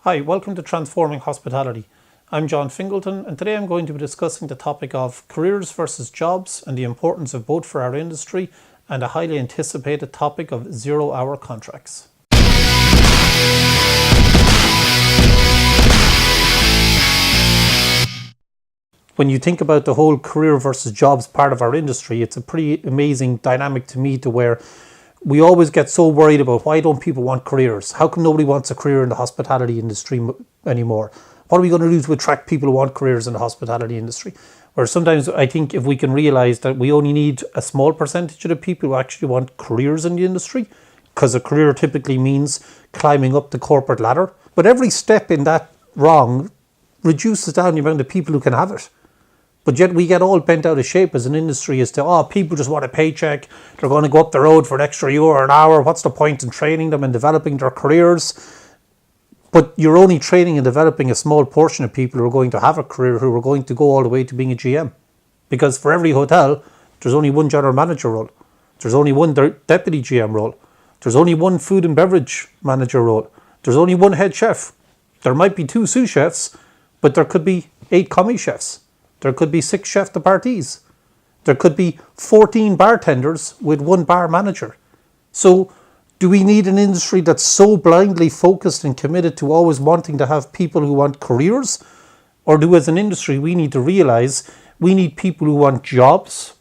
Hi, welcome to Transforming Hospitality. I'm John Fingleton, and today I'm going to be discussing the topic of careers versus jobs and the importance of both for our industry, and a highly anticipated topic of zero-hour contracts. When you think about the whole career versus jobs part of our industry, it's a pretty amazing dynamic to me, to where we always get so worried about why don't people want careers? How come nobody wants a career in the hospitality industry anymore? What are we going to do to attract people who want careers in the hospitality industry? Where sometimes I think if we can realize that we only need a small percentage of the people who actually want careers in the industry, because a career typically means climbing up the corporate ladder. But every step in that wrong reduces down the amount of people who can have it. But yet we get all bent out of shape as an industry as to, people just want a paycheck. They're going to go up the road for an extra euro an hour. What's the point in training them and developing their careers? But you're only training and developing a small portion of people who are going to have a career, who are going to go all the way to being a GM. Because for every hotel, there's only one general manager role. There's only one deputy GM role. There's only one food and beverage manager role. There's only one head chef. There might be 2 sous chefs, but there could be 8 commis chefs. There could be 6 chef de parties. There could be 14 bartenders with 1 bar manager. So do we need an industry that's so blindly focused and committed to always wanting to have people who want careers? Or do, as an industry, we need to realize we need people who want jobs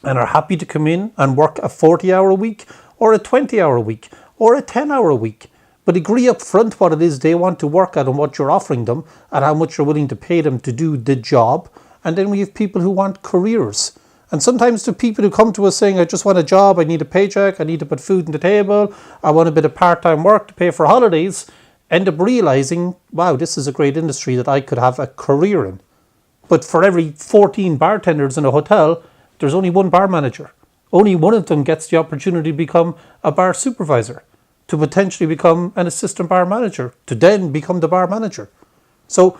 and are happy to come in and work a 40-hour week or a 20-hour week or a 10-hour week, but agree up front what it is they want to work at and what you're offering them and how much you're willing to pay them to do the job. And then we have people who want careers. And sometimes the people who come to us saying, I just want a job, I need a paycheck, I need to put food on the table, I want a bit of part-time work to pay for holidays, end up realizing, wow, this is a great industry that I could have a career in. But for every 14 bartenders in a hotel, there's only 1 bar manager. Only one of them gets the opportunity to become a bar supervisor, to potentially become an assistant bar manager, to then become the bar manager. So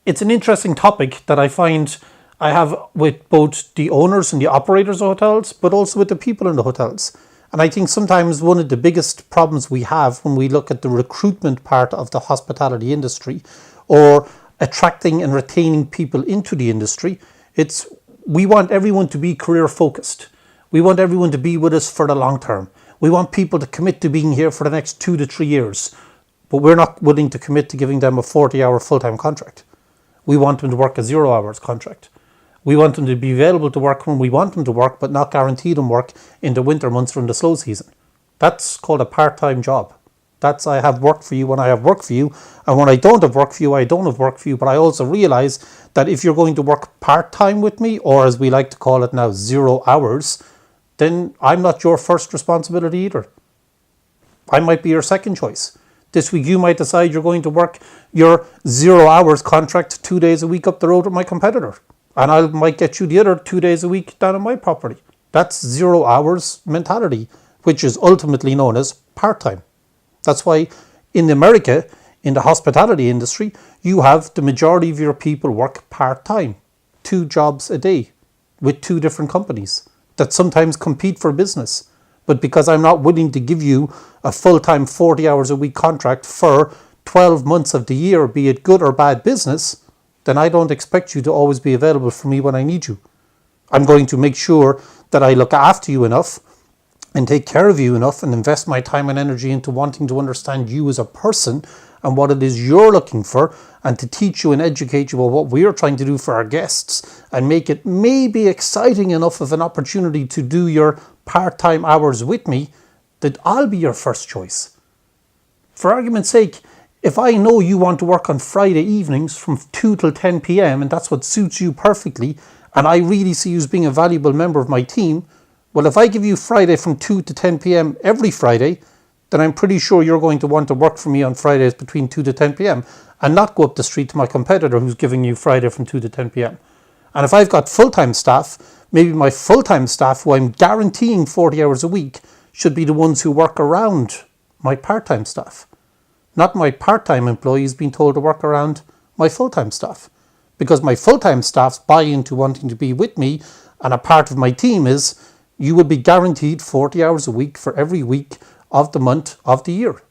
it's an interesting topic that I find I have with both the owners and the operators of hotels, but also with the people in the hotels. And I think sometimes one of the biggest problems we have when we look at the recruitment part of the hospitality industry, or attracting and retaining people into the industry, it's we want everyone to be career focused. We want everyone to be with us for the long term. We want people to commit to being here for the next 2 to 3 years, but we're not willing to commit to giving them a 40-hour full-time contract. We want them to work a 0 hours contract. We want them to be available to work when we want them to work, but not guarantee them work in the winter months or in the slow season. That's called a part-time job. That's, I have work for you when I have work for you, and when I don't have work for you, I don't have work for you. But I also realize that if you're going to work part-time with me, or as we like to call it now, 0 hours, then I'm not your first responsibility either. I might be your second choice. This week you might decide you're going to work your 0 hours contract 2 days a week up the road with my competitor. And I might get you the other 2 days a week down on my property. That's 0 hours mentality, which is ultimately known as part-time. That's why in America, in the hospitality industry, you have the majority of your people work part-time, 2 jobs a day with 2 different companies that sometimes compete for business. But because I'm not willing to give you a full-time 40 hours a week contract for 12 months of the year, be it good or bad business, then I don't expect you to always be available for me when I need you. I'm going to make sure that I look after you enough and take care of you enough and invest my time and energy into wanting to understand you as a person and what it is you're looking for, and to teach you and educate you about what we're trying to do for our guests and make it maybe exciting enough of an opportunity to do your part-time hours with me that I'll be your first choice. For argument's sake, if I know you want to work on Friday evenings from 2 till 10 p.m. and that's what suits you perfectly, and I really see you as being a valuable member of my team, well, if I give you Friday from 2 to 10 p.m. every Friday, then I'm pretty sure you're going to want to work for me on Fridays between 2 to 10 p.m. and not go up the street to my competitor who's giving you Friday from 2 to 10 p.m. And if I've got full-time staff, maybe my full-time staff, who I'm guaranteeing 40 hours a week, should be the ones who work around my part-time staff. Not my part-time employees being told to work around my full-time staff. Because my full-time staff's buy into wanting to be with me, and a part of my team is, you will be guaranteed 40 hours a week for every week of the month of the year.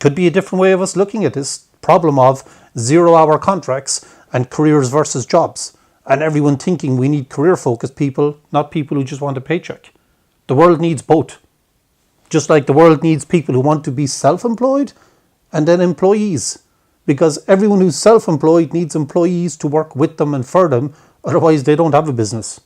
Could be a different way of us looking at this problem of 0-hour contracts and careers versus jobs. And everyone thinking we need career-focused people, not people who just want a paycheck. The world needs both. Just like the world needs people who want to be self-employed and then employees. Because everyone who's self-employed needs employees to work with them and for them, otherwise they don't have a business.